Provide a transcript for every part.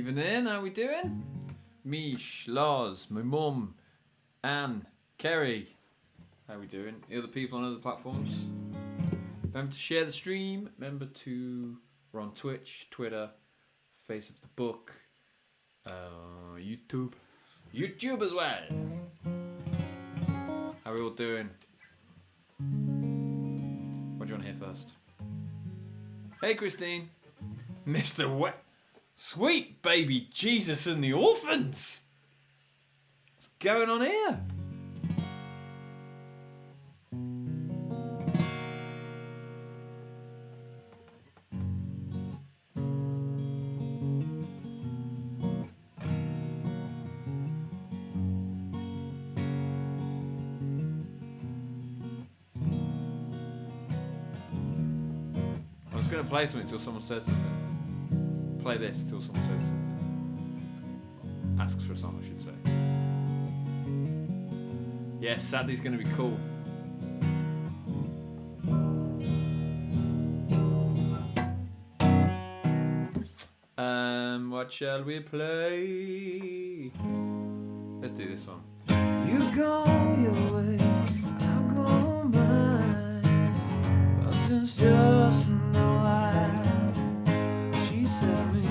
Evening, how we doing? Mish, Lars, my mum, Anne, Kerry. How we doing? The other people on other platforms. Remember to share the stream. Remember to... We're on Twitch, Twitter, Face of the Book, YouTube. YouTube as well. How are we all doing? What do you want to hear first? Hey, Christine. Mr. Wet. Sweet baby Jesus and the orphans. What's going on here? I was going to play something until someone says something. Play this till someone says something. Asks for a song, I should say. Yes, Saturday's going to be cool. What shall we play? Let's do this one. You go your way, I'll go mine. Love's just no lie. She said to me,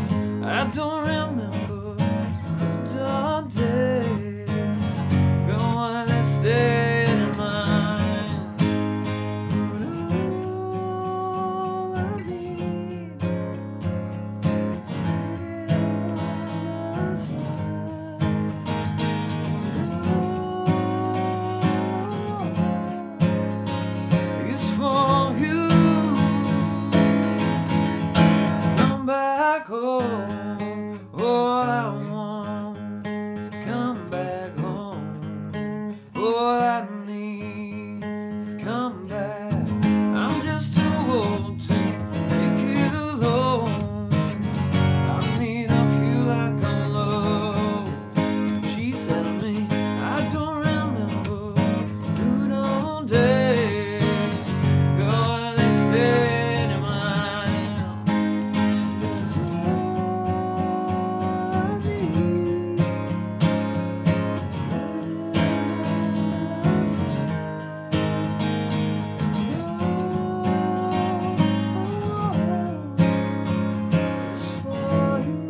I don't remember good old days. Go on, let's stay in mind. But all I need is right by my side. It's for you. Come back home. All I want is to come back home. All I need is to come back. I'm just too old to make it alone. I need to feel like I'm loved. She said to me, I don't remember good old days. Go on and stay in mind. That's all I need. It's for you.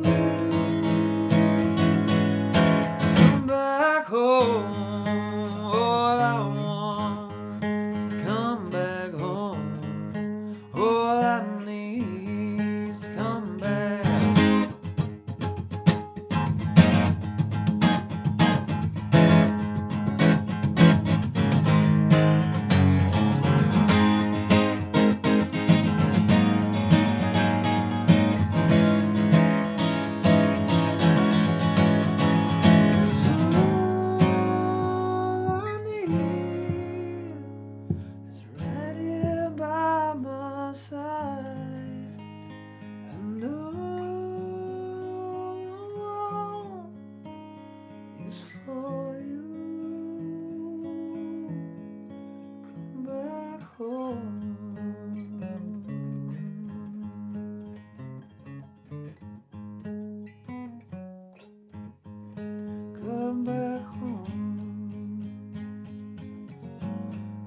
Come back home. All I want is to come back home. All I need is to come back. Cause all I need is right here by my side. And all I want is for you. Come back home. Come back home.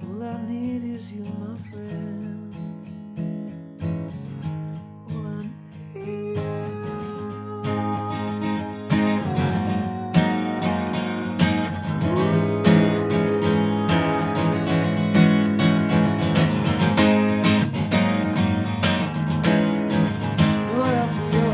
All I need is you, my friend. All I need. What up for your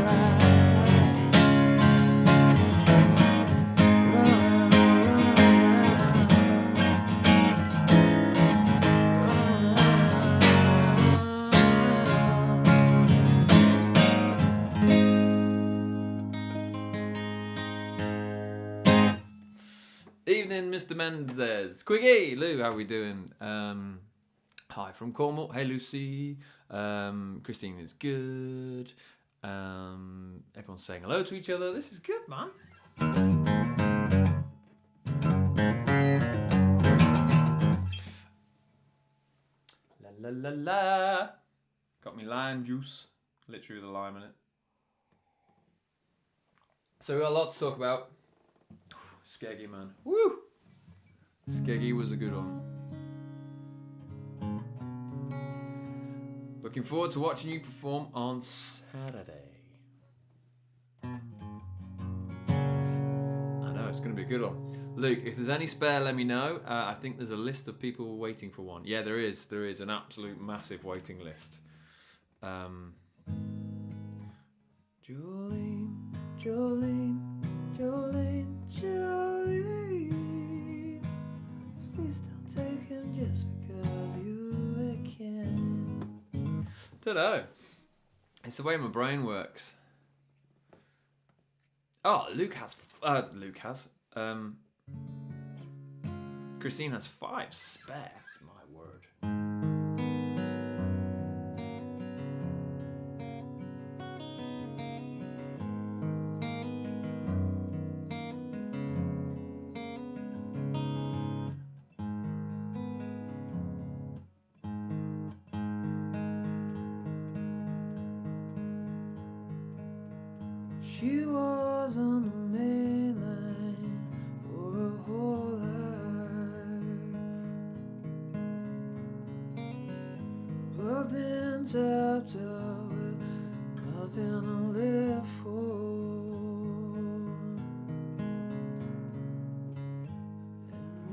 Evening, Mr. Mendez. Quiggy, Lou, how we doing? Hi from Cornwall. Hey, Lucy. Christine is good. Everyone's saying hello to each other. This is good, man. La la la la. Got me lime juice. Literally with a lime in it. So we got a lot to talk about. Skeggy, man. Woo! Skeggy was a good one. Looking forward to watching you perform on Saturday. I know, it's going to be a good one. Luke, if there's any spare, let me know. I think there's a list of people waiting for one. Yeah, there is. There is an absolute massive waiting list. Jolene, Jolene, Jolene, Jolene. Please don't take him just because you can. Don't know. It's the way my brain works. Oh, Christine has 5 spares, my word. She was on the main line for her whole life. Plugged in, tapped out with nothing to live for.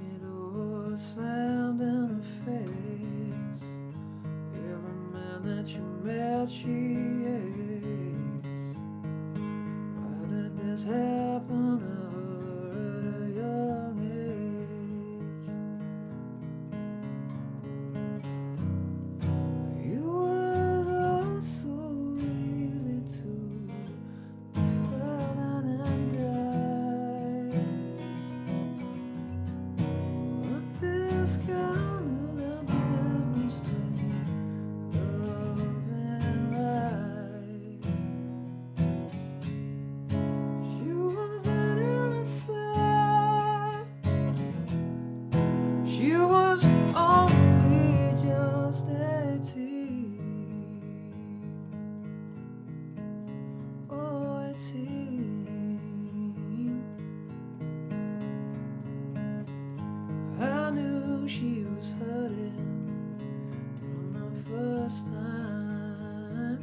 Every door slammed in her face. Every man that you met, she hates. This happened to her at a young age. You were all so easy to fall and die, but this girl knew the difference between love and life. She was only just 18. Oh, 18. I knew she was hurting from the first time.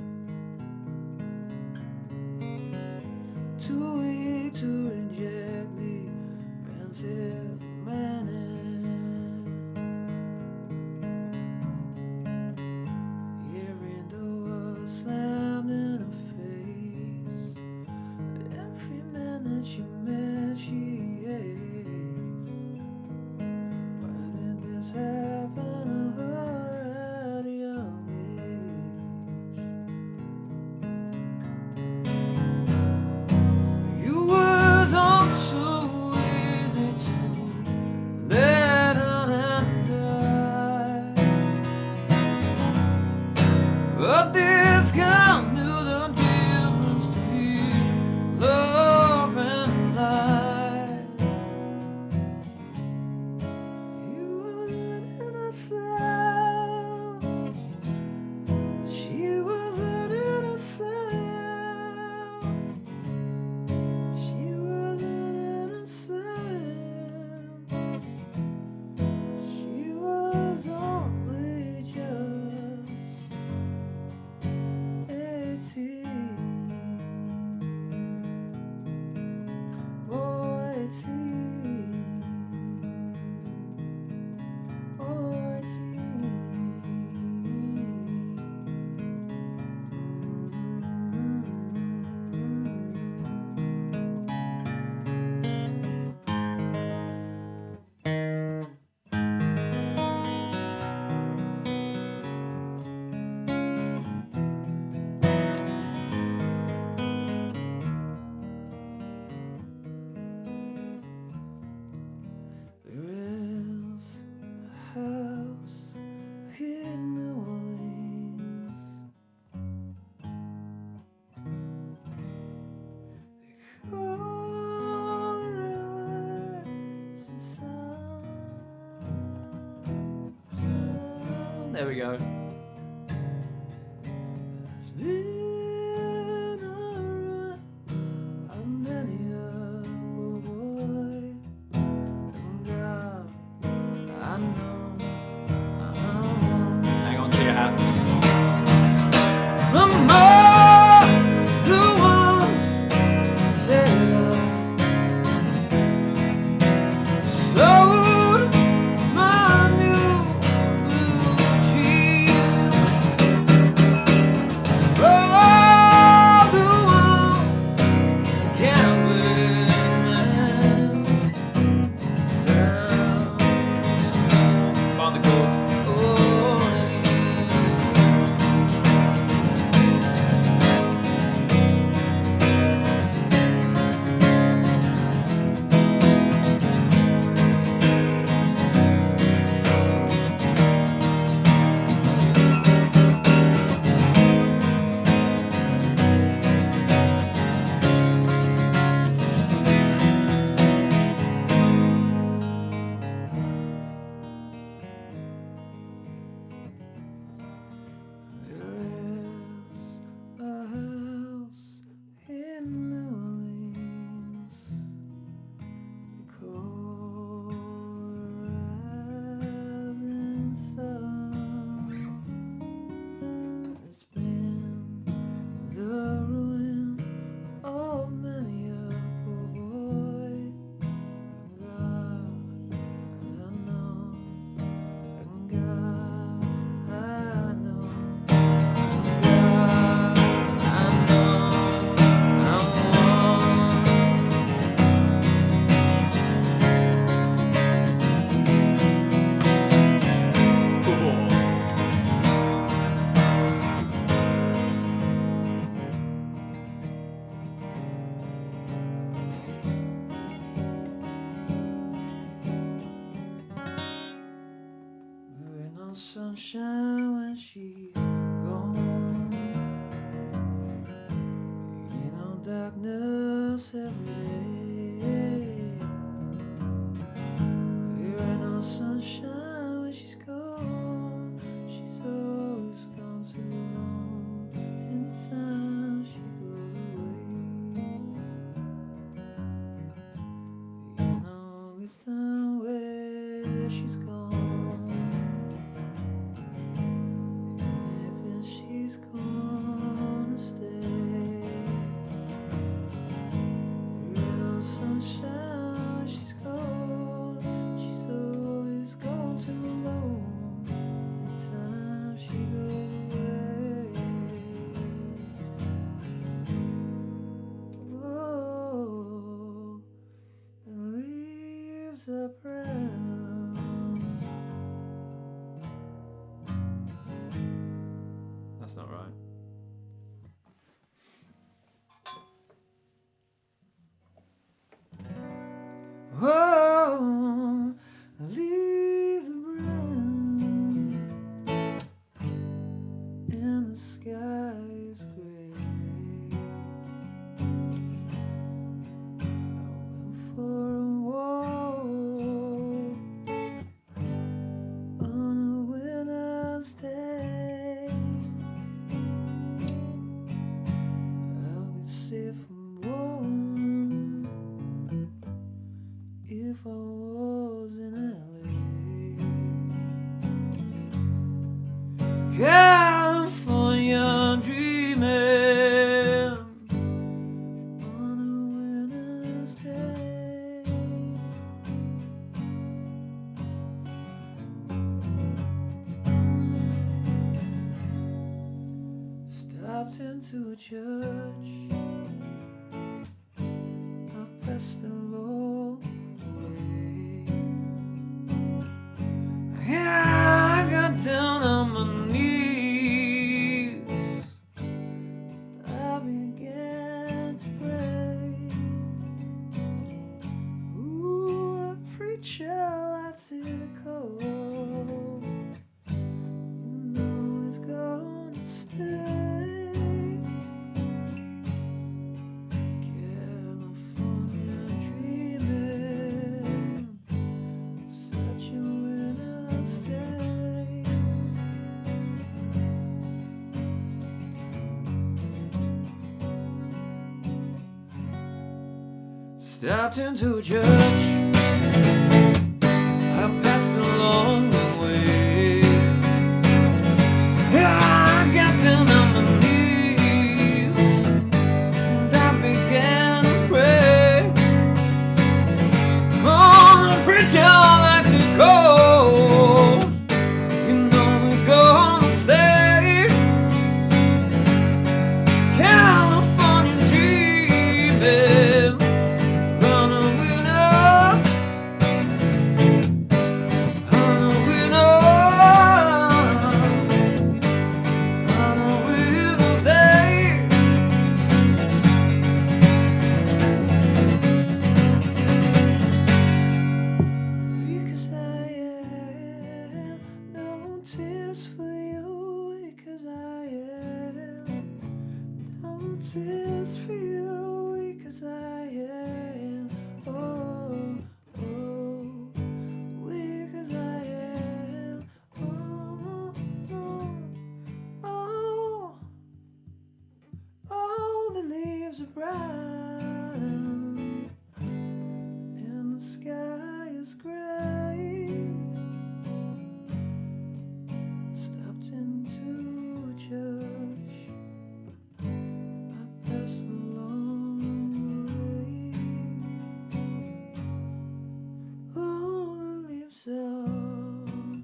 Too weak to reject the rancid man. Slammed in her face. Every man that she met, she hates. Why did this happen to her at a young age? You were all so easy to let on and die, but this girl knew the difference between love and life. You was an innocent. She was an innocent. She was an innocent. She was only just 18. Oh, 18. Oh, 18. There is a house in New Orleans. They call it sun. There we go. It's been a run of many no sunshine when she's gone. Ain't no darkness every day. There ain't no sunshine when she's gone. She's always gone too long. Anytime she goes away, you know this time where she's gone. And if she's gonna stay, there ain't no sunshine when she's gone. She's always gone too long. Anytime she goes away, oh, the leaves are brown. That's not right. Oh, the leaves are brown and the sky is gray. I went for a walk on a winter's day. I'll be safe and warm if I was in LA. California dreaming on a winter's day. Stopped into a church, I pressed along the way. Yeah, I got down on my knees, I began to pray. Ooh, a preacher lights it cold, you know he's gonna stay. California dreaming, such a winter's day. Stopped into a church, I passed along the way. I got down on my knees and I began to pray. Oh, the preacher likes it cold, you know he's gonna stay. California dreaming, gonna win us, gonna win us, on a winter's day. Weak as I am, no tears for you. Weak as I am, no tears for you. Weak as I am, oh, oh, weak as I am, oh, oh, oh, the leaves are brown and the sky is gray. Stopped into a church, I passed along the way. Oh, the leaves are,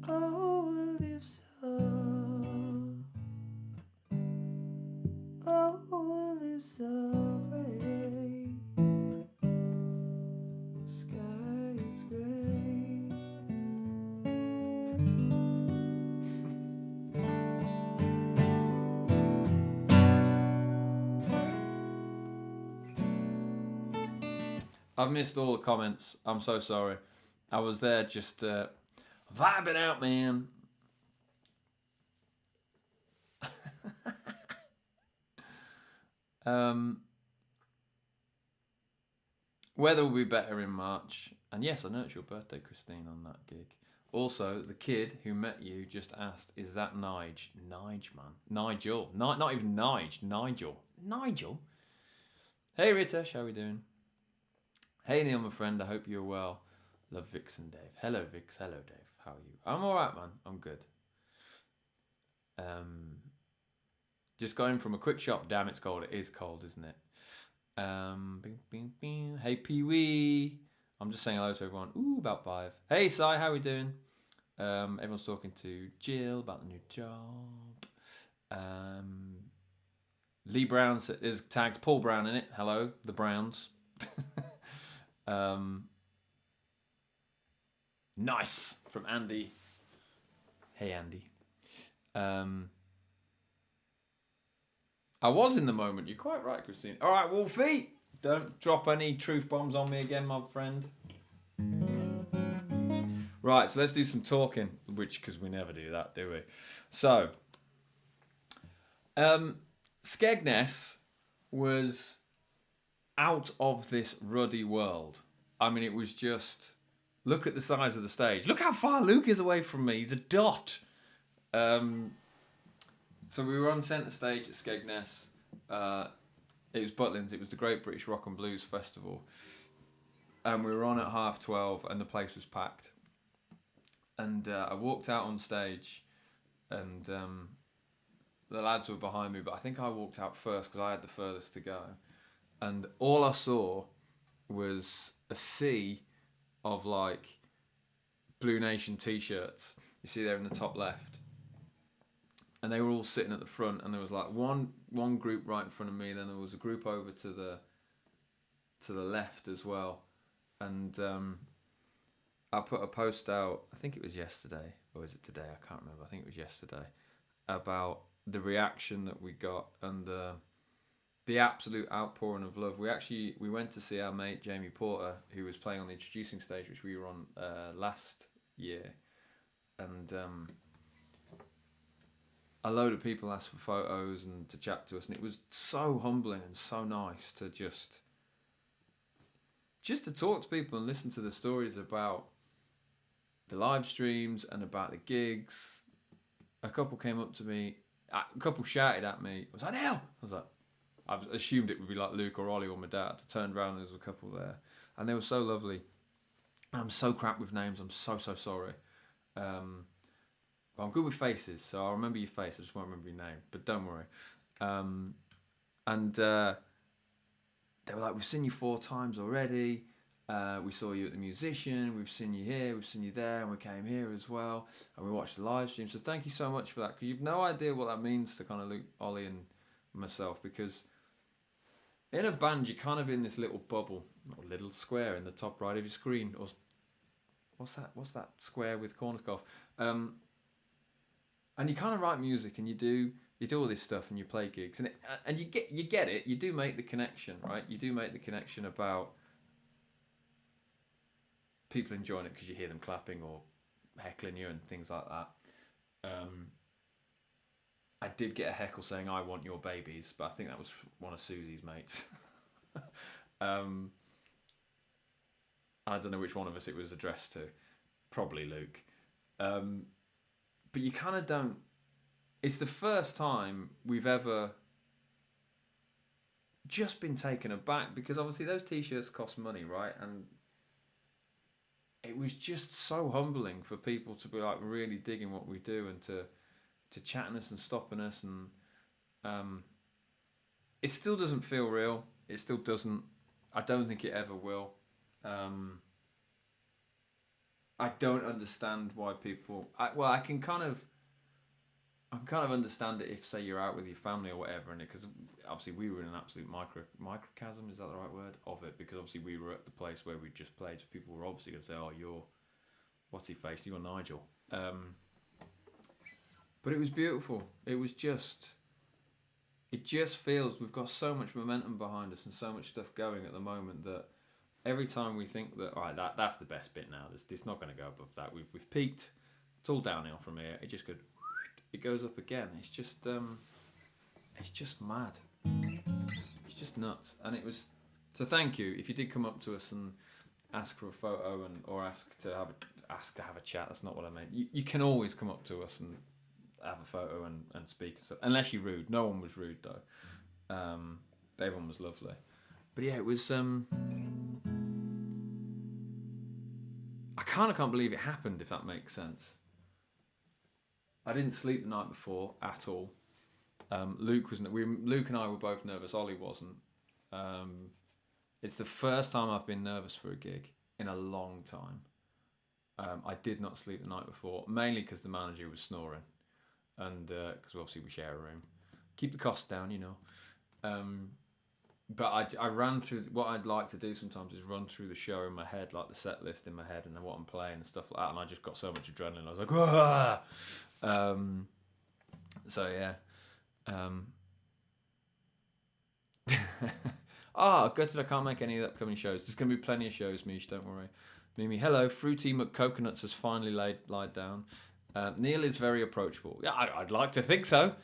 oh, the leaves are, oh, the leaves are gray. The sky is gray. I've missed all the comments. I'm so sorry. I was there just Vibing out, man. Weather will be better in March. And yes, I know it's your birthday, Christine, on that gig. Also, the kid who met you just asked, is that Nige? Nige, man. Nigel. Not even Nige. Nigel. Nigel? Hey, Rita. How are we doing? Hey, Neil, my friend. I hope you're well. Love Vix and Dave. Hello, Vix. Hello, Dave. How are you? I'm all right, man. I'm good. Just going from a quick shop. Damn, it's cold. It is cold, isn't it? Bing, bing, bing. Hey, Pee Wee. I'm just saying hello to everyone. Ooh, about 5. Hey, Si, how we doing? Everyone's talking to Jill about the new job. Lee Brown is tagged Paul Brown in it. Hello, the Browns. Nice from Andy. Hey, Andy. I was in the moment. You're quite right, Christine. All right, Wolfie. Don't drop any truth bombs on me again, my friend. Right, so let's do some talking, because we never do that, do we? So, Skegness was out of this ruddy world. I mean, it was just, look at the size of the stage. Look how far Luke is away from me. He's a dot. So we were on centre stage at Skegness. It was Butlins. It was the Great British Rock and Blues Festival. And we were on at 12:30 and the place was packed. And I walked out on stage and the lads were behind me, but I think I walked out first because I had the furthest to go. And all I saw was a sea of like Blue Nation t-shirts. You see there in the top left. And they were all sitting at the front, and there was like one group right in front of me. Then there was a group over to the left as well, and I put a post out. I think it was yesterday, or was it today? I can't remember. I think it was yesterday, about the reaction that we got and the absolute outpouring of love. We went to see our mate Jamie Porter, who was playing on the introducing stage, which we were on last year, and. A load of people asked for photos and to chat to us, and it was so humbling and so nice to just to talk to people and listen to the stories about the live streams and about the gigs. A couple came up to me, a couple shouted at me, I was like, Neil! I assumed it would be like Luke or Ollie or my dad. I turned around and there was a couple there, and they were so lovely. I'm so crap with names, I'm so sorry. But I'm good with faces, so I'll remember your face. I just won't remember your name. But don't worry. And they were like, we've seen you 4 times already. We saw you at the Musician. We've seen you here. We've seen you there. And we came here as well. And we watched the live stream. So thank you so much for that. Because you've no idea what that means to kind of Luke, Ollie and myself. Because in a band, you're kind of in this little bubble. Or little square in the top right of your screen. Or what's that square with corners off? And you kind of write music, and you do all this stuff, and you play gigs, and you get it. You do make the connection, right? You do make the connection about people enjoying it because you hear them clapping or heckling you and things like that. I did get a heckle saying "I want your babies," but I think that was one of Susie's mates. I don't know which one of us it was addressed to. Probably Luke. But you kind of don't. It's the first time we've ever just been taken aback, because obviously those t-shirts cost money, right? And it was just so humbling for people to be like really digging what we do and to chatting us and stopping us, and it still doesn't feel real. It still doesn't. I don't think it ever will. I don't understand why people. I can kind of understand it if, say, you're out with your family or whatever, and because obviously we were in an absolute microcosm, is that the right word, of it, because obviously we were at the place where we just played, so people were obviously going to say, "Oh, you're what's he face? You're Nigel." But it was beautiful. It was just. It just feels we've got so much momentum behind us and so much stuff going at the moment that. Every time we think that, all right, that's the best bit now. It's not going to go above that. We've peaked. It's all downhill from here. It goes up again. It's just mad. It's just nuts. And it was, so thank you if you did come up to us and ask for a photo or ask to have a chat. That's not what I meant. You can always come up to us and have a photo and speak and stuff, unless you're rude. No one was rude though. Everyone was lovely. But yeah, it was. I kind of can't believe it happened. If that makes sense. I didn't sleep the night before at all. Luke and I were both nervous. Ollie wasn't. It's the first time I've been nervous for a gig in a long time. I did not sleep the night before, mainly because the manager was snoring, and because obviously we share a room. Keep the costs down, you know. But I ran through, what I'd like to do sometimes is run through the show in my head, like the set list in my head and then what I'm playing and stuff like that, and I just got so much adrenaline. I was like, ah! So yeah. Gutted I can't make any of the upcoming shows. There's going to be plenty of shows, Mish, don't worry. Mimi, hello. Fruity McCoconuts has finally lied down. Neil is very approachable. Yeah, I'd like to think so.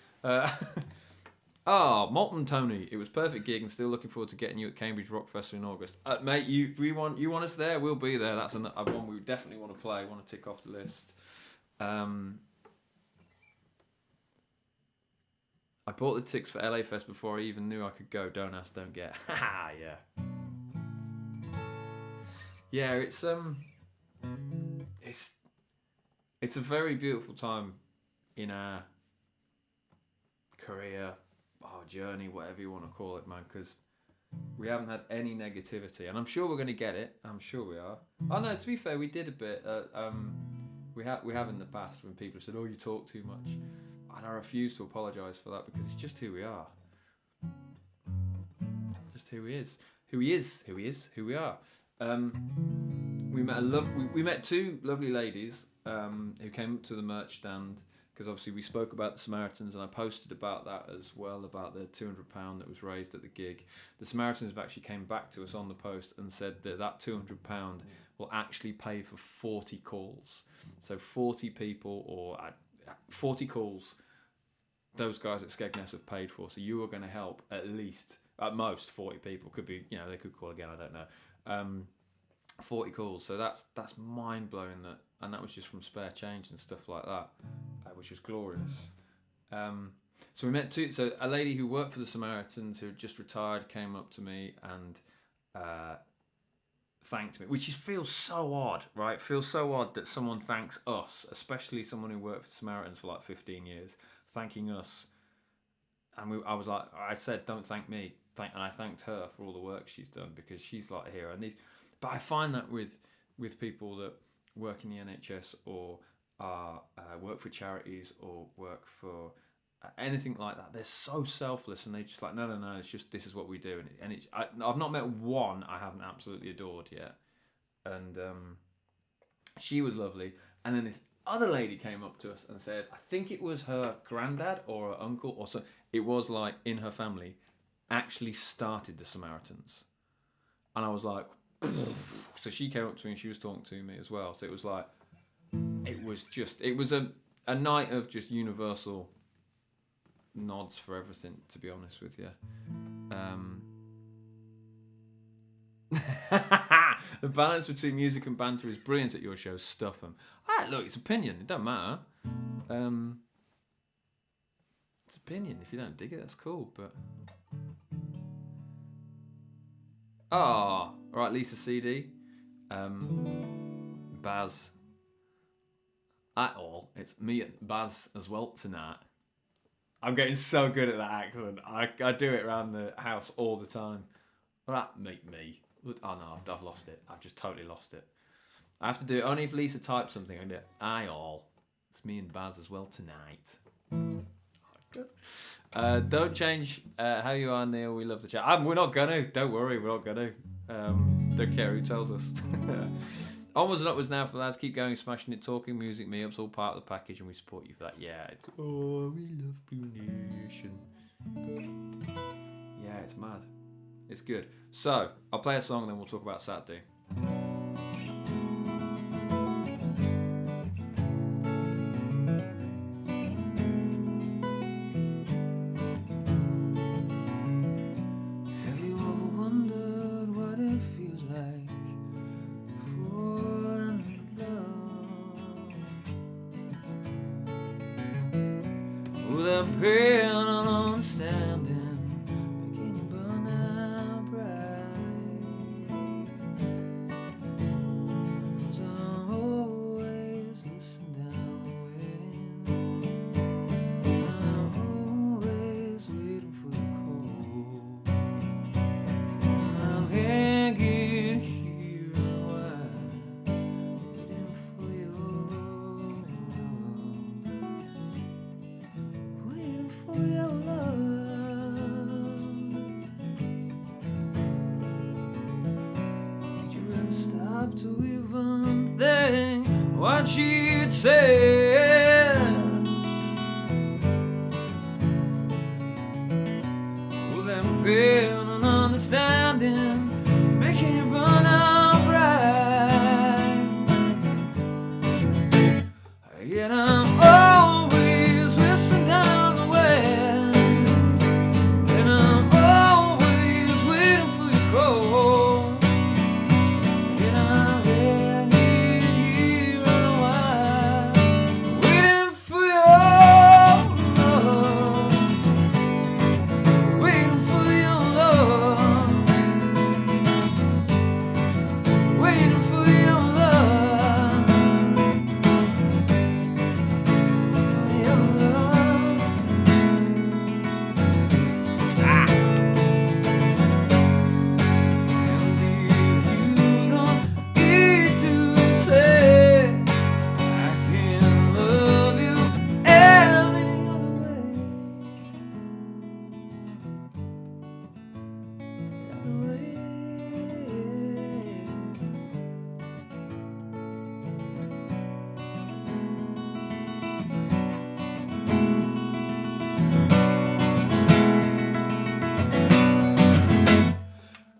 Molten Tony. It was perfect gig and still looking forward to getting you at Cambridge Rock Festival in August. Mate, you want us there, we'll be there. That's one we definitely want to play, want to tick off the list. I bought the tickets for LA Fest before I even knew I could go. Don't ask, don't get. Haha, yeah. Yeah, it's a very beautiful time in our career, our journey, whatever you want to call it, man, because we haven't had any negativity, and I'm sure we're going to get it. I'm sure we are. Oh no, to be fair, we did a bit. We have in the past when people have said, "Oh, you talk too much," and I refuse to apologise for that because it's just who we are. Just who he is. Who he is. Who we are. We met two lovely ladies who came up to the merch stand, because obviously we spoke about the Samaritans, and I posted about that as well, about the £200 that was raised at the gig. The Samaritans have actually came back to us on the post and said that £200 will actually pay for 40 calls. So 40 people, or 40 calls those guys at Skegness have paid for. So you are going to help at least, at most, 40 people. Could be, they could call again, I don't know. 40 calls, so that's mind blowing. And that was just from spare change and stuff like that, which was glorious. So we met so a lady who worked for the Samaritans who had just retired came up to me and thanked me, which feels so odd, right? Feels so odd that someone thanks us, especially someone who worked for the Samaritans for like 15 years, thanking us. And I said, don't thank me, and I thanked her for all the work she's done, because she's like a hero. But I find that with people that work in the NHS or work for charities or work for anything like that, they're so selfless, and they just like, no, it's just, this is what we do. And I've not met one I haven't absolutely adored yet. And she was lovely. And then this other lady came up to us and said, I think it was her granddad or her uncle, or so, it was like in her family, actually started the Samaritans. And I was like, so she came up to me and she was talking to me as well. So it was like, it was a night of just universal nods for everything, to be honest with you. The balance between music and banter is brilliant at your show. Stuff them. Look, it's opinion. It don't matter. It's opinion. If you don't dig it, that's cool. But right, Lisa CD, Baz. At all, it's me and Baz as well tonight. I'm getting so good at that accent. I do it around the house all the time. Well, that make me. Oh no, I've lost it. I've just totally lost it. I have to do it only if Lisa types something. I do it. It's me and Baz as well tonight. Good. Don't change how you are, Neil. We love the chat. We're not gonna. Don't worry, we're not gonna. Don't care who tells us. Onwards and upwards now for the lads. Keep going, smashing it, talking, music, me up's all part of the package, and we support you for that. Yeah, we love Blue Nation. Yeah, it's mad. It's good. So, I'll play a song and then we'll talk about Saturday. with that pain and understanding, making you burn out bright. 'Cause I'm always whistling down the wind, and I'm always waiting for the call. I'm hanging here a while, waiting for your love, waiting for your love. Did you ever stop to even think what she'd said? With them pain and understanding, making you burn out bright. And I'm always whistling down the wind, and I'm always waiting for your call. And I'm hanging here on a while, waiting for your love, waiting for your love, waiting for your love, your love. And if you don't need to say, I can love you any other way, other way.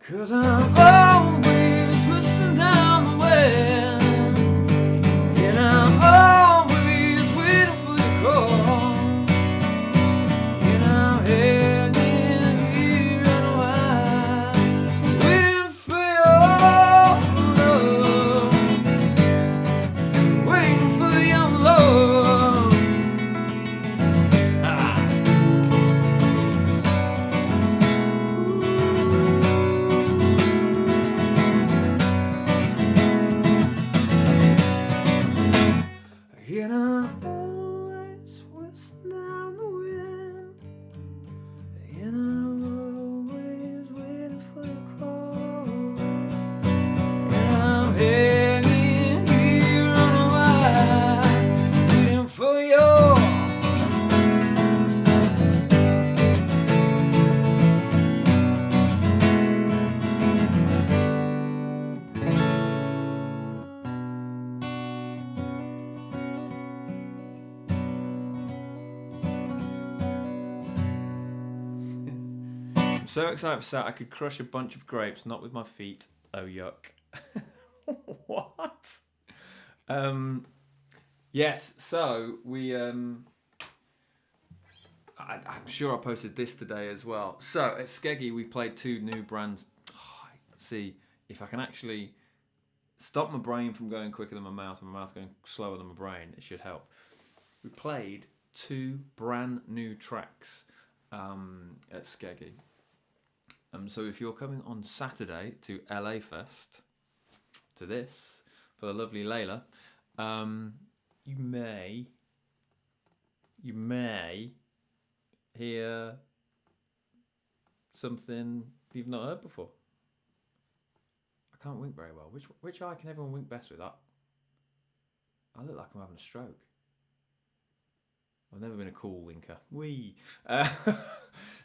'Cause I'm always whistling down the wind, and I'm always waiting for your call. And I'm hanging here on a while, waiting for your love, waiting for your love. And I'm always whistling down the wind, and I'm always waiting for your call. And I'm hanging here on a while, waiting for your. I'm so excited for Sat. I could crush a bunch of grapes, not with my feet. Oh, yuck. What? Yes, so we I'm sure I posted this today as well. So at Skeggy we played two new brands. Let's see if I can actually stop my brain from going quicker than my mouth and my mouth going slower than my brain. It should help. We played two brand new tracks at Skeggy. So if you're coming on Saturday to LA Fest, to this, for the lovely Layla, you may hear something you've not heard before. I can't wink very well. Which eye can everyone wink best with? I look like I'm having a stroke. I've never been a cool winker. Wee.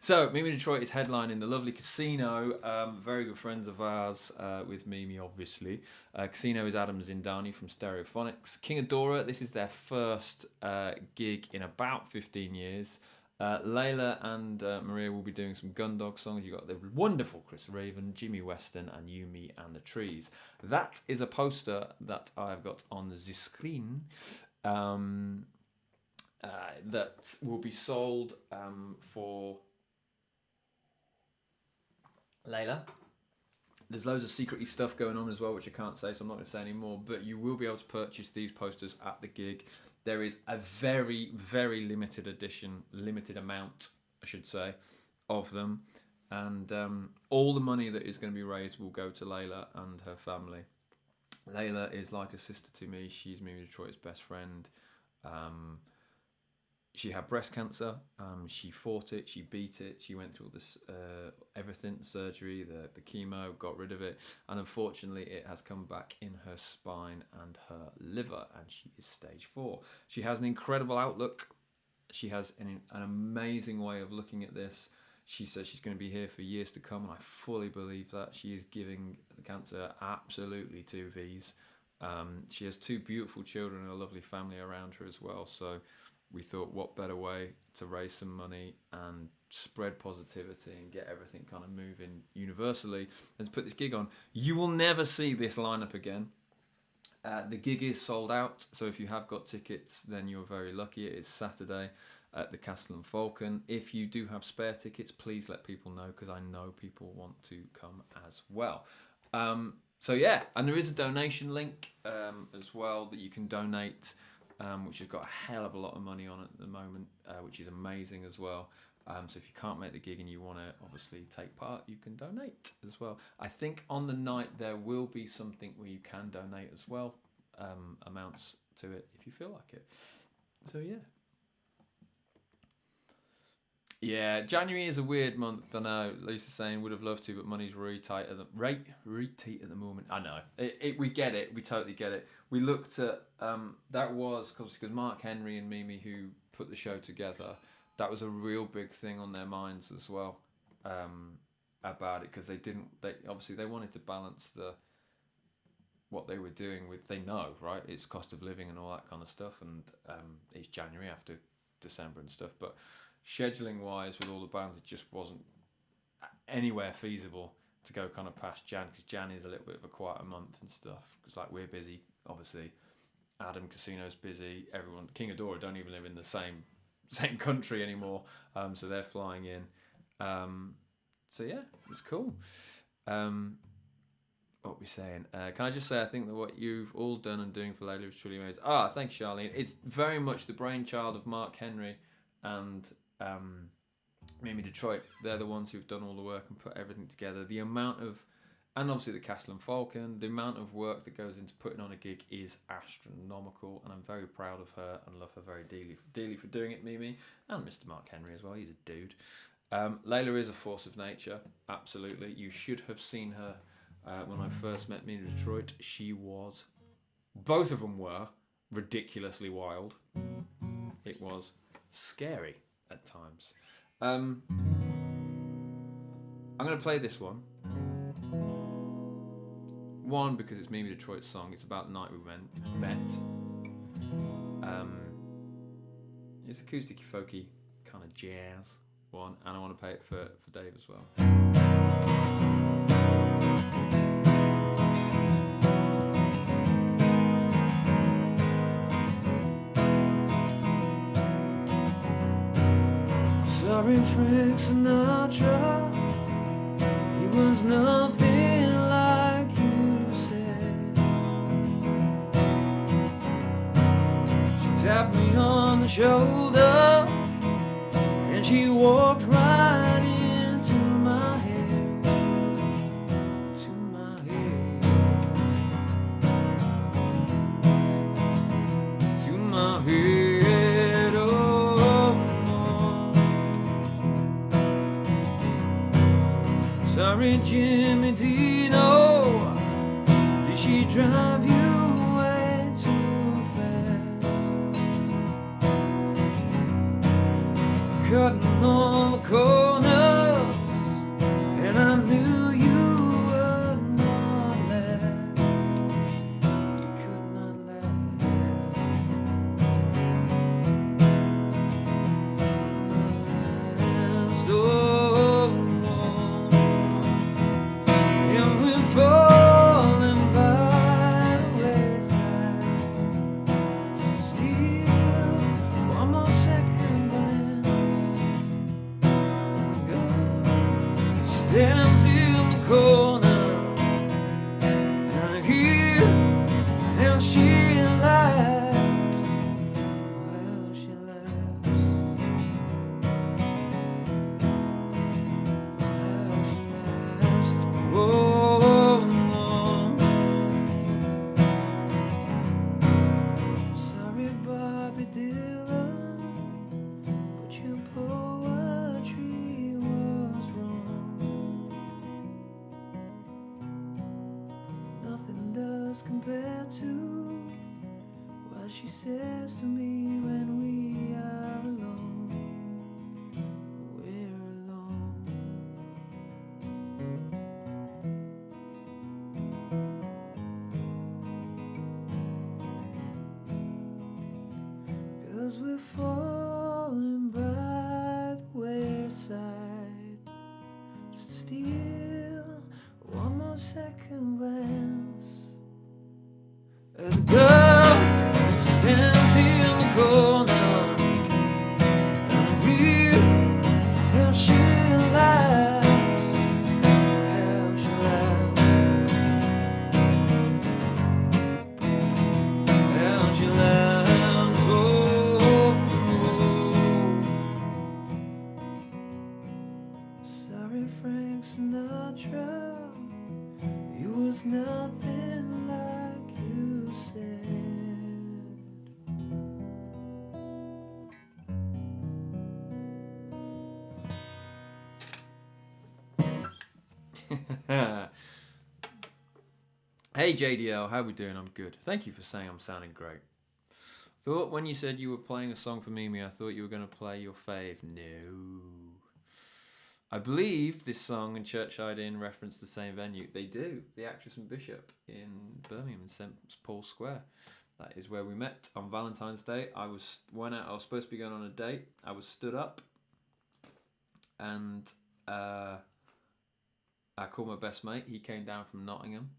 So, Mimi Detroit is headlining the lovely Casino. Very good friends of ours with Mimi, obviously. Casino is Adam Zindani from Stereophonics. King Adora, this is their first gig in about 15 years. Layla and Maria will be doing some Gundog songs. You've got the wonderful Chris Raven, Jimmy Weston, and You, Me and the Trees. That is a poster that I've got on the screen. That will be sold for Layla. There's loads of secret-y stuff going on as well, which I can't say, so I'm not going to say any more. But you will be able to purchase these posters at the gig. There is a very, very limited edition, limited amount, I should say, of them. And all the money that is going to be raised will go to Layla and her family. Layla is like a sister to me. She's Mimi Detroit's best friend. She had breast cancer. She fought it. She beat it. She went through all this, everything, surgery, the chemo, got rid of it. And unfortunately, it has come back in her spine and her liver, and she is stage 4. She has an incredible outlook. She has an amazing way of looking at this. She says she's going to be here for years to come, and I fully believe that. She is giving the cancer absolutely 2 Vs. She has 2 beautiful children and a lovely family around her as well. So we thought, what better way to raise some money and spread positivity and get everything kind of moving universally than to put this gig on. You will never see this lineup again. The gig is sold out, so if you have got tickets, then you're very lucky. It is Saturday at the Castle and Falcon. If you do have spare tickets, please let people know, because I know people want to come as well. So yeah, and there is a donation link as well that you can donate, which has got a hell of a lot of money on it at the moment, which is amazing as well. So if you can't make the gig and you want to obviously take part, you can donate as well. I think on the night there will be something where you can donate as well, amounts to it if you feel like it. So yeah. Yeah, January is a weird month. I know Lisa's saying would have loved to, but money's really tight at the moment. I know. We get it. We totally get it. We looked at that was because Mark Henry and Mimi, who put the show together, that was a real big thing on their minds as well, about it, because they obviously wanted to balance what they were doing with, they know, right, it's cost of living and all that kind of stuff, and it's January after December and stuff, but scheduling wise with all the bands, it just wasn't anywhere feasible to go kind of past Jan, because Jan is a little bit of a quieter month and stuff, because like we're busy, obviously Adam Casino's busy, everyone, King of Dora don't even live in the same country anymore, so they're flying in, so yeah, it's cool. What we're saying, can I just say, I think that what you've all done and doing for Layla is truly amazing. Thanks Charlene. It's very much the brainchild of Mark Henry and Mimi Detroit. They're the ones who've done all the work and put everything together. The amount of, and obviously the Castle and Falcon, the amount of work that goes into putting on a gig is astronomical, and I'm very proud of her and love her very dearly for doing it, Mimi, and Mr. Mark Henry as well. He's a dude. Layla is a force of nature, absolutely. You should have seen her when I first met Mimi Detroit. Both of them were ridiculously wild. It was scary at times. I'm going to play this one. One, because it's Mimi Detroit's song. It's about the night we met. It's acoustic, folky, kind of jazz one, and I want to play it for Dave as well. Sorry, Frank Sinatra, he was nothing like you said. She tapped me on the shoulder and she walked right into my head, to my head, oh. Sorry, Jimmy Dino, did she drive you way too fast? Cutting all the corners, and I knew you would not last. You could not last. Oh, and we're falling by the wayside, just to steal one more second glance. laughs, how she laughs, how she laughs. Oh, sorry, Bobby Dylan, but your poetry was wrong. Nothing does compare to what she says to me when we are alone. We're alone. 'Cause we're falling by the wayside. Just steal one more second glance at the girl who stands in the corner and real how she laughs, how she laughs, how she laughs. Oh, sorry, Frank Sinatra, it was nothing like you said. Hey JDL, how we doing? I'm good. Thank you for saying I'm sounding great. Thought when you said you were playing a song for Mimi, I thought you were going to play your fave. No. I believe this song and Churchide Inn reference the same venue. They do. The Actress and Bishop in Birmingham in St Paul's Square. That is where we met on Valentine's Day. I was supposed to be going on a date. I was stood up and I called my best mate. He came down from Nottingham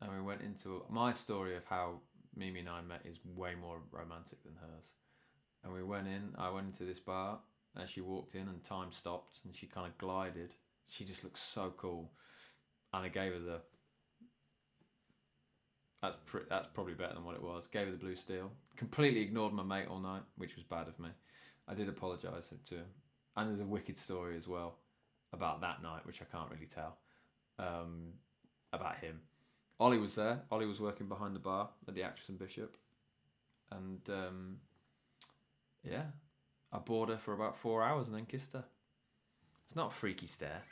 and we went into my story of how Mimi and I met is way more romantic than hers. And we went in. I went into this bar. And she walked in and time stopped and she kind of glided. She just looked so cool. And I gave her that's probably better than what it was. Gave her the blue steel. Completely ignored my mate all night, which was bad of me. I did apologise to him. And there's a wicked story as well about that night, which I can't really tell, about him. Ollie was there. Ollie was working behind the bar at the Actress and Bishop. And yeah. I bored her for about 4 hours and then kissed her. It's not a freaky stare.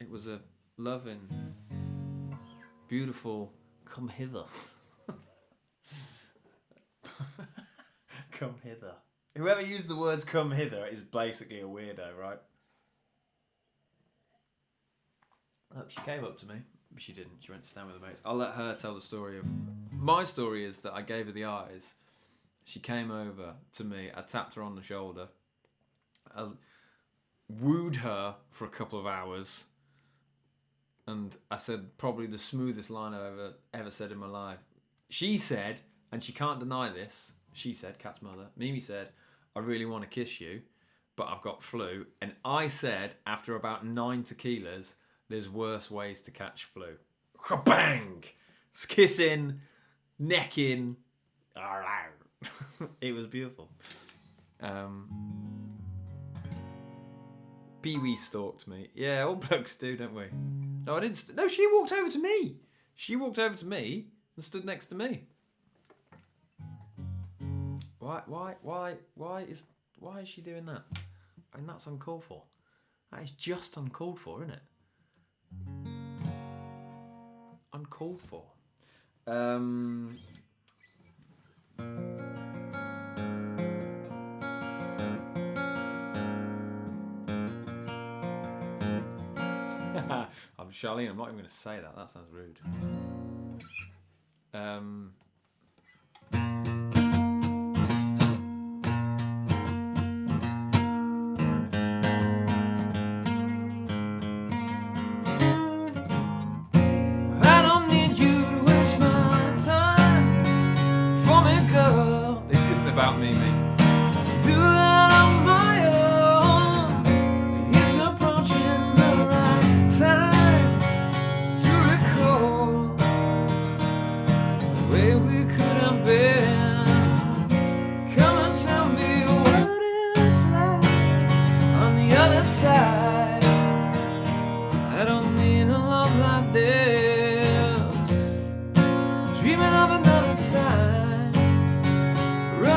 It was a loving, beautiful, come hither. Come hither. Whoever used the words come hither is basically a weirdo, right? Look, she came up to me. She didn't. She went to stand with her mates. I'll let her tell the story of... My story is that I gave her the eyes. She came over to me. I tapped her on the shoulder. I wooed her for a couple of hours. And I said probably the smoothest line I've ever said in my life. She said, and she can't deny this, she said, Kat's mother, Mimi said, I really want to kiss you, but I've got flu. And I said, after about 9 tequilas, there's worse ways to catch flu. Bang! Kissing, necking. It was beautiful. Pee-wee stalked me. Yeah, all blokes do, don't we? No, I didn't. No, she walked over to me. She walked over to me and stood next to me. Why is she doing that? I mean, that's uncalled for. That is just uncalled for, isn't it? Uncalled for. I'm Charlene, I'm not even going to say that. That sounds rude. I don't need you to waste my time for me, girl. This isn't about me, mate. Do that on my own. It's approaching the right time to recall the way we could have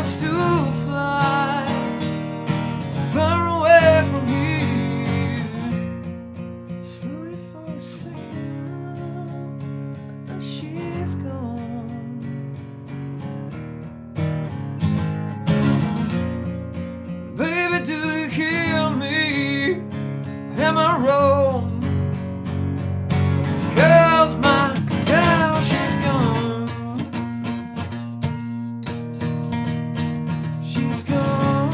wants to fly far away from here, slowly for a second, and she's gone. Baby, do you hear me? Am I wrong? 'Cause my girl, she's gone. She's gone.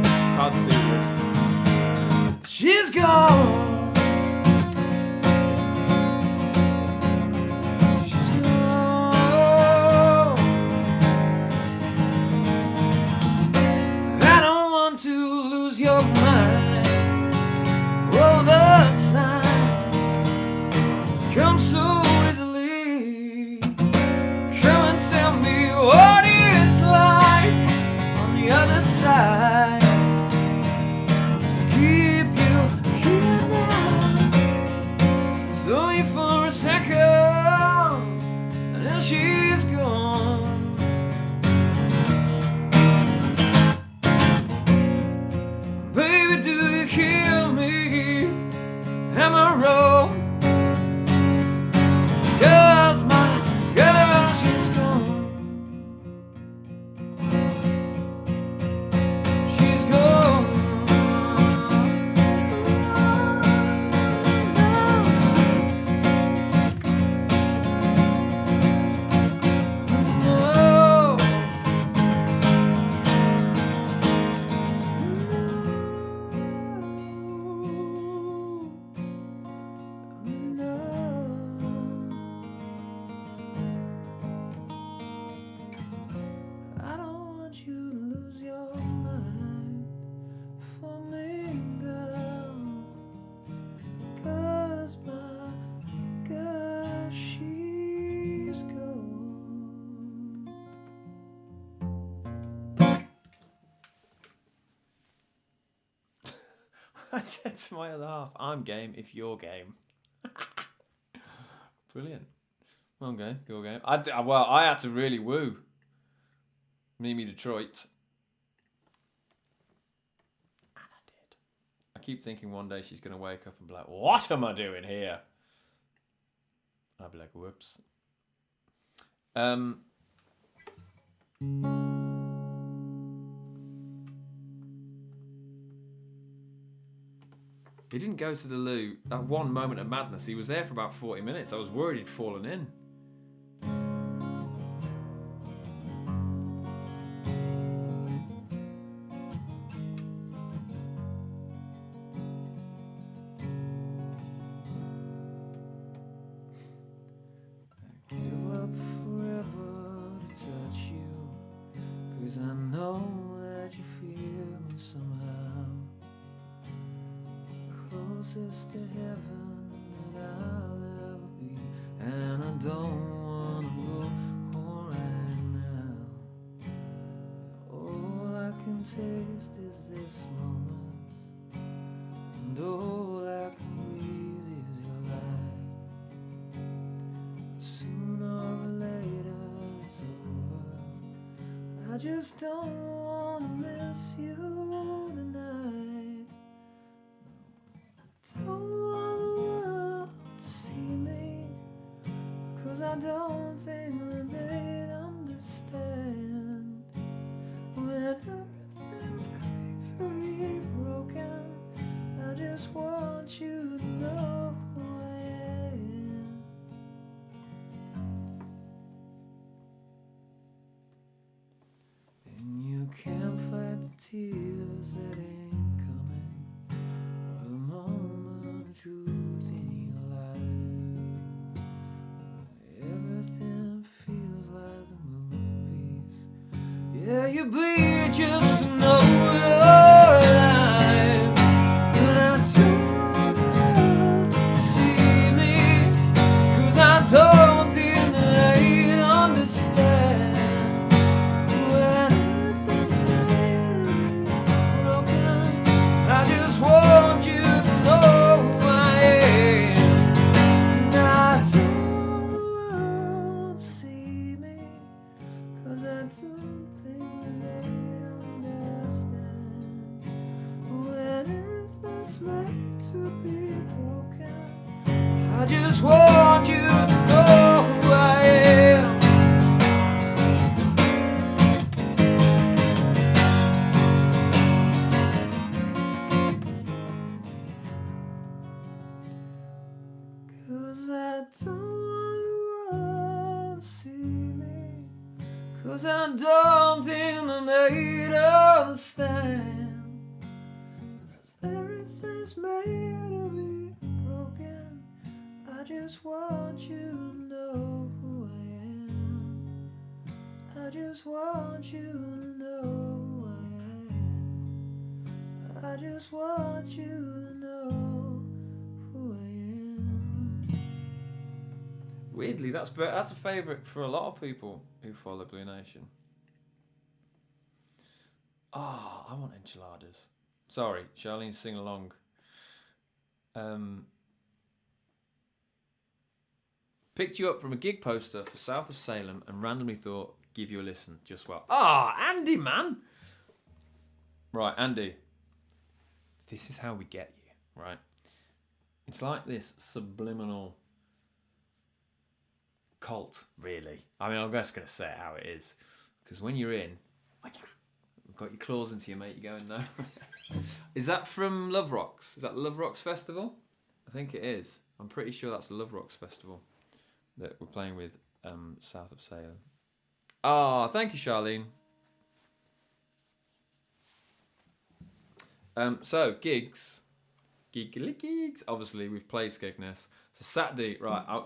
It's hard to do with. She's gone. She's gone. I don't want to lose your mind all the time. Come so easily. Come and tell me what it's like on the other side. To keep you here now. It's only for a second, and then she's gone. Baby, do you hear me? Am I wrong? 'Cause my girl, she's gone. She's gone. No. I don't want you to lose your mind for me, girl. 'Cause my girl, she's gone. I said to my other half, I'm game if you're game. Brilliant. Well, game, your game. I had to really woo. Me Detroit. And I did. I keep thinking one day she's going to wake up and be like, what am I doing here? And I'll be like, whoops. He didn't go to the loo. That one moment of madness, he was there for about 40 minutes. I was worried he'd fallen in. Give up forever to touch you, 'cause I know that you feel me somehow. Closest to heaven that I'll ever be, and I don't wanna go home right now. All I can taste is this moment, and all I can breathe is your life. Sooner or later it's over. I just don't wanna miss you tonight. Don't want the world to see me, 'cause I don't think that they'd understand. When everything's going to be broken, I just want you to know who I am. And you can't fight the tears that ain't coming, or the moment of truth in your life. Everything feels like the movies. Yeah, you bleed just to know you're alive. And I don't want the world to see me, 'cause I don't think that they'd understand. When everything's really broken, I just want you to know who I am. And I don't want the world to see me, 'cause 'cause I don't think that they understand when everything's made to be broken. I just want you to know who I am. I don't want the world to see me, 'cause I don't think that they'd understand. 'Cause everything's made to be broken. I just want you to know who I am. I just want you to know who I am. I just want you to know who I am. Weirdly, that's a favourite for a lot of people who follow Blue Nation. Oh, I want enchiladas. Sorry, Charlene, sing along. Picked you up from a gig poster for south of Salem and randomly thought, give you a listen, just well. Andy, man! Right, Andy. This is how we get you, right? It's like this subliminal cult, really. I mean, I'm just going to say it how it is. Because when you're in, you've got your claws into your mate, you're going, no. Is that from Love Rocks? Is that Love Rocks Festival? I think it is. I'm pretty sure that's the Love Rocks Festival that we're playing with south of Salem. Thank you, Charlene. So, gigs. Obviously, we've played Skegness. So, Saturday, right,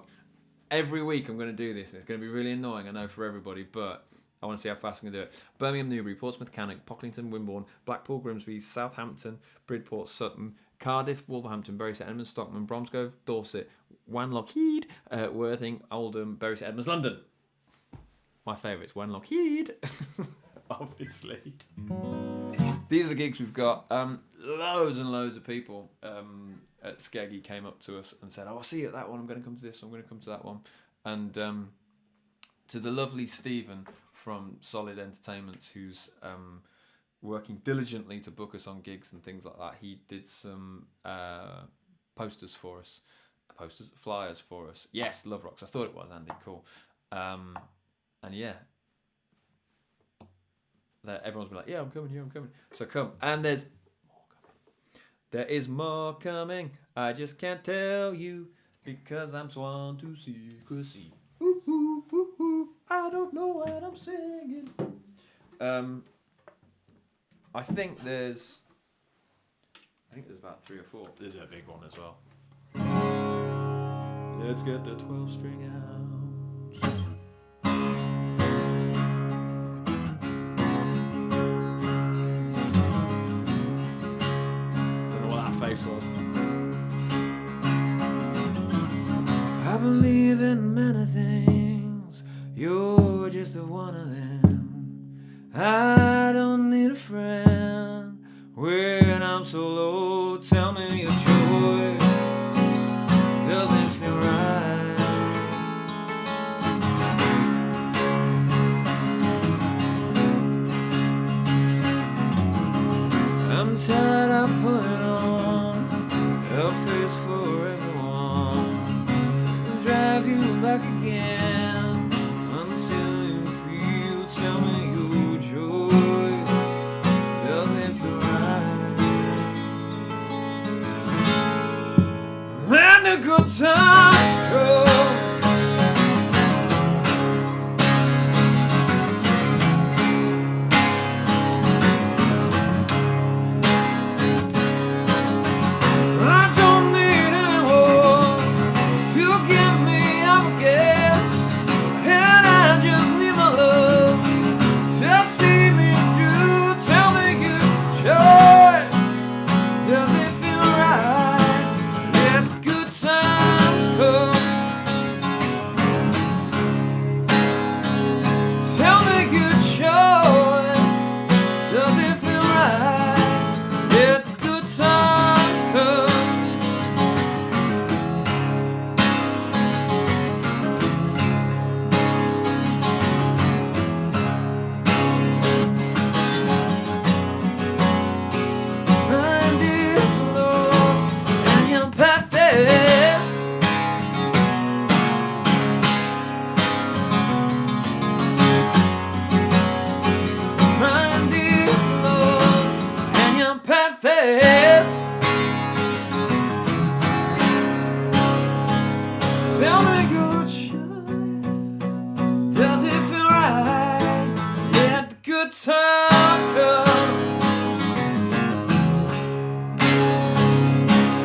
every week I'm going to do this, and it's going to be really annoying, I know, for everybody, but I want to see how fast I can do it. Birmingham, Newbury, Portsmouth, Cannock, Pocklington, Wimborne, Blackpool, Grimsby, Southampton, Bridport, Sutton, Cardiff, Wolverhampton, Bury St Edmunds, Stockman, Bromsgrove, Dorset, Wanlockheed, Worthing, Oldham, Bury St Edmunds, London. My favourites, Wanlockheed, obviously. These are the gigs we've got. Loads and loads of people at Skeggy came up to us and said, I'll see you at that one, I'm going to come to this one, I'm going to come to that one. And to the lovely Stephen from Solid Entertainments, who's working diligently to book us on gigs and things like that, he did some flyers for us. Yes, Love Rocks, I thought it was, Andy, cool. And yeah, everyone's been like, yeah, I'm coming. So come. And there's more coming. There is more coming. I just can't tell you because I'm sworn to secrecy. Ooh, ooh, ooh, ooh. I don't know what I'm singing. I think there's about 3 or 4. There's a big one as well. Let's get the 12-string out. Was. I believe in many things, you're just one of them. I don't need a friend when I'm so low. Tell me your joy doesn't feel right. I'm tired of putting on a face for everyone, drive you back again until you feel. Tell me your joy doesn't feel right. When the good times come, I don't need anyone to give me up again. right. Let the good times come.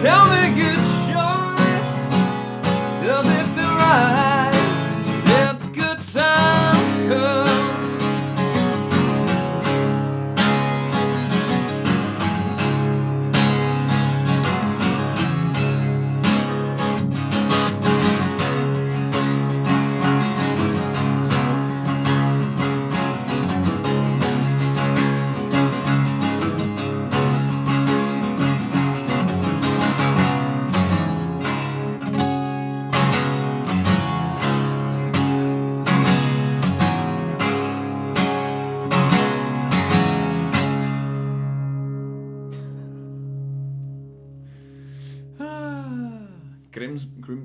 Tell me good choice. Does it feel right? Let the good times come.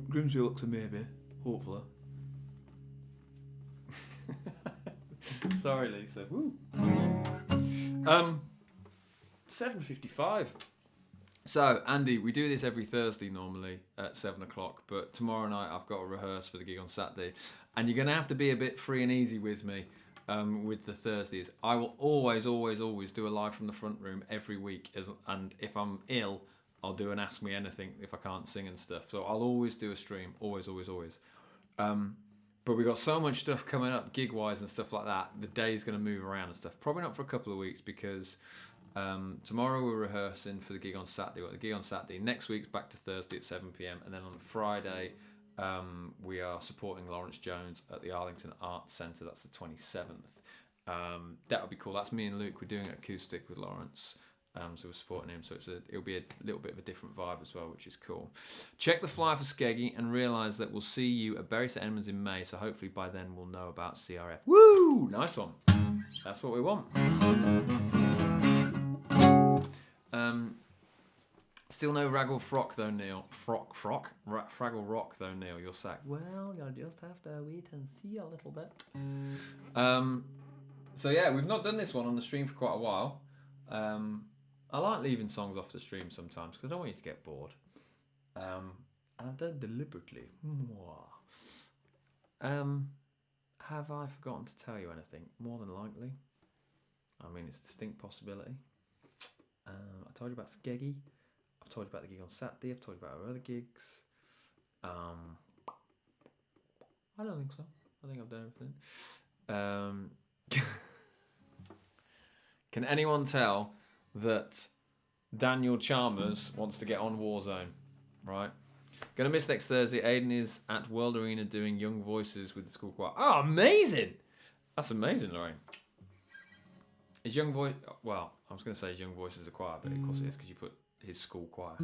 Grimsby looks a maybe, hopefully. Sorry, Lisa. Woo. 7:55. So, Andy, we do this every Thursday normally at 7 o'clock, but tomorrow night I've got to rehearse for the gig on Saturday, and you're going to have to be a bit free and easy with me with the Thursdays. I will always do a live from the front room every week, and if I'm ill, I'll do an Ask Me Anything if I can't sing and stuff. So I'll always do a stream, always. But we've got so much stuff coming up, gig-wise and stuff like that. The day's going to move around and stuff. Probably not for a couple of weeks because tomorrow we're rehearsing for the gig on Saturday. We've got the gig on Saturday. Next week's back to Thursday at 7 p.m. And then on Friday, we are supporting Lawrence Jones at the Arlington Arts Centre. That's the 27th. That would be cool. That's me and Luke. We're doing acoustic with Lawrence. So we're supporting him, so it'll be a little bit of a different vibe as well, which is cool. Check the flyer for Skeggy and realise that we'll see you at Bury St Edmunds in May, so hopefully by then we'll know about CRF. Woo! Nice one. That's what we want. Still no Fraggle Rock though, Neil. Fraggle Rock though, Neil. You're sacked. Well, you'll just have to wait and see a little bit. So yeah, we've not done this one on the stream for quite a while. I like leaving songs off the stream sometimes because I don't want you to get bored. And I've done it deliberately. Have I forgotten to tell you anything? More than likely. I mean, it's a distinct possibility. I told you about Skeggy. I've told you about the gig on Saturday. I've told you about our other gigs. I don't think so. I think I've done everything. Can anyone tell that Daniel Chalmers wants to get on Warzone? Right? Gonna miss next Thursday. Aiden is at World Arena doing Young Voices with the school choir. Oh, amazing! That's amazing, Lorraine. Is Young Voice... Well, I was going to say Young Voices a choir, but of course it is because you put his school choir.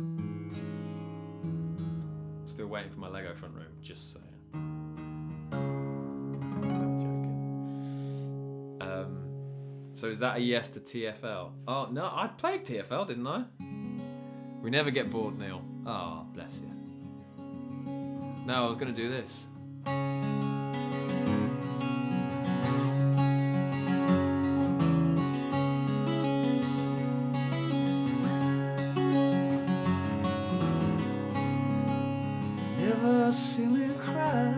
Still waiting for my Lego front room, just saying. I'm joking. So is that a yes to TFL? Oh, no, I played TFL, didn't I? We never get bored, Neil. Oh, bless you. No, I was going to do this. Never see me cry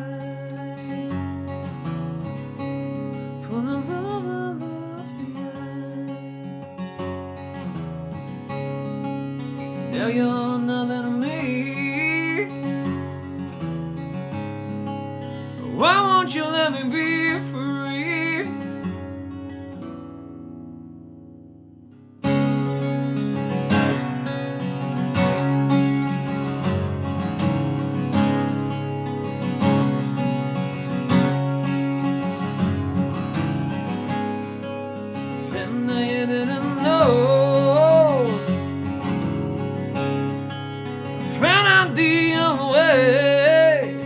for the love I lost behind. Now you're nothing to me. Why won't you let me be free? Pretend that you didn't know. Found out the other way.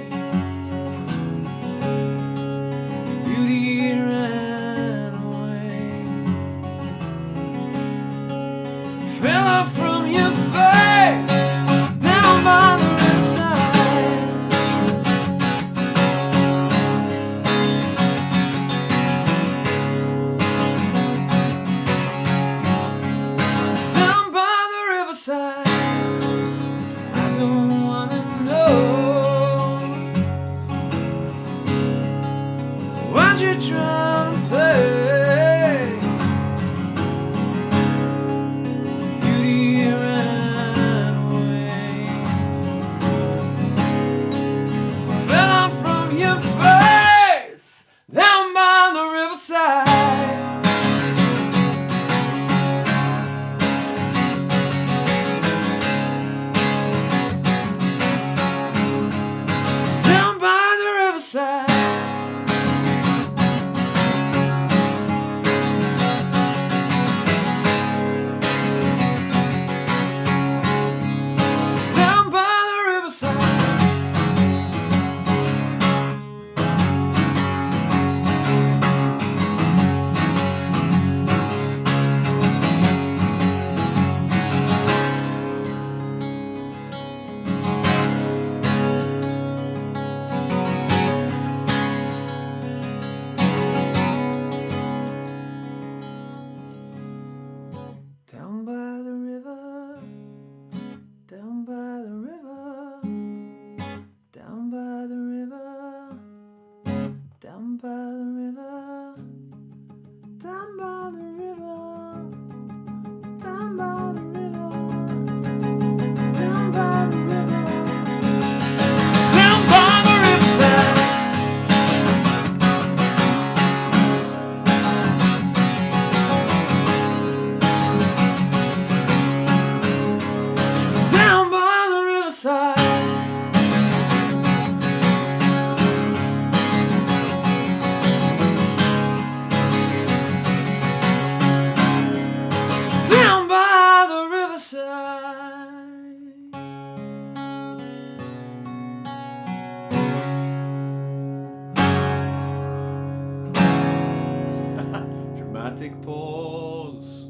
dramatic pause.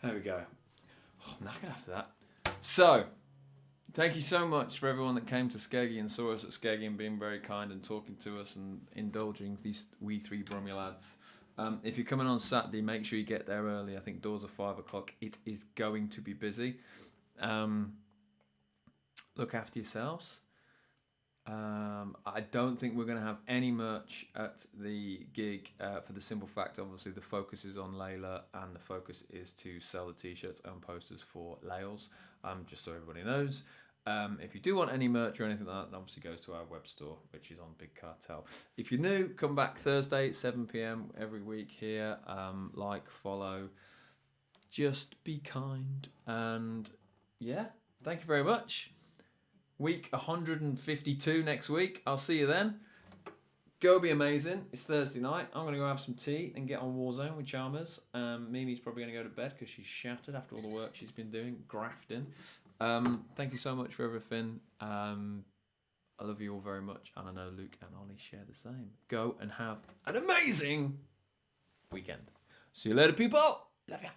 There we go. Oh, I'm knackered after that. So, thank you so much for everyone that came to Skeggy and saw us at Skeggy and being very kind and talking to us and indulging these we three Brummy lads. If you're coming on Saturday, make sure you get there early. I think doors are 5 o'clock. It is going to be busy. Look after yourselves. I don't think we're going to have any merch at the gig for the simple fact, obviously, the focus is on Layla and the focus is to sell the t-shirts and posters for Lails, just so everybody knows. If you do want any merch or anything like that, obviously goes to our web store, which is on Big Cartel. If you're new, come back Thursday at 7 p.m. every week here. Like, follow, just be kind. And yeah, thank you very much. Week 152 next week. I'll see you then. Go be amazing. It's Thursday night. I'm going to go have some tea and get on Warzone with Chalmers. Mimi's probably going to go to bed because she's shattered after all the work she's been doing, grafting. Thank you so much for everything. I love you all very much. And I know Luke and Ollie share the same. Go and have an amazing weekend. See you later, people. Love ya.